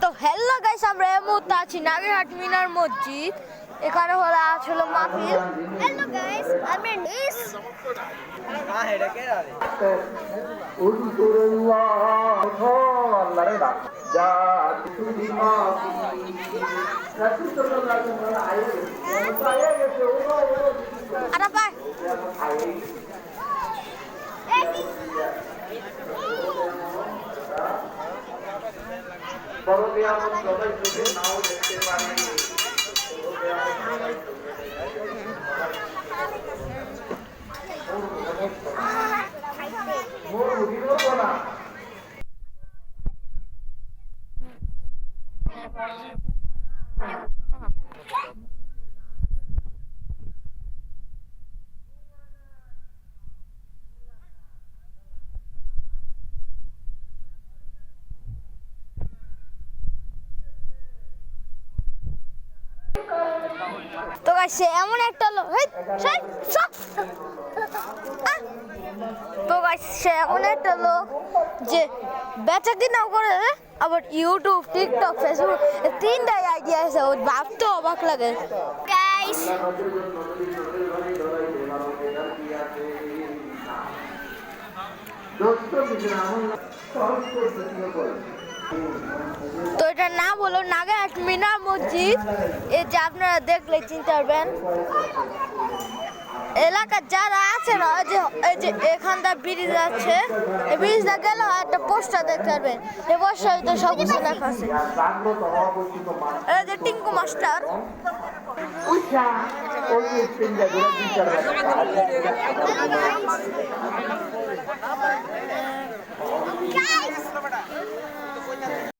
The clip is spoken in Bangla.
তো হ্যালো গাইস, আমরা এই মুহূর্তে আছি নাগেরহাট মিনার মসজিদ। এখানে হলো আসলে মাহফিল। হ্যালো গাইস, আমি নিস আরে ভাই সবাই যদি নাও দেখতে পারেন তো গাইস এমন একটা লোক, তো গাইস এমন একটা লোক যে বেচা কিনাও করে, আবার ইউটিউব, টিকটক, ফেসবুক তিনটাই আইডিয়া আছে। ও ভাবতে অবাক লাগে গাইস। তো এটার নাম হলো নাগেরহাট মিনার মসজিদ। এই যে আপনারা দেখলে চিনতে পারবেন। এলাকার যারা আছে না, এই যে এখানটা ব্রিজ আছে, এই ব্রিজটা গেলে একটা পোস্টার দেখতে পারবেন। এই পোস্টারে তো সব কিছু লেখা আছে। এই যে টিঙ্কু মাস্টার।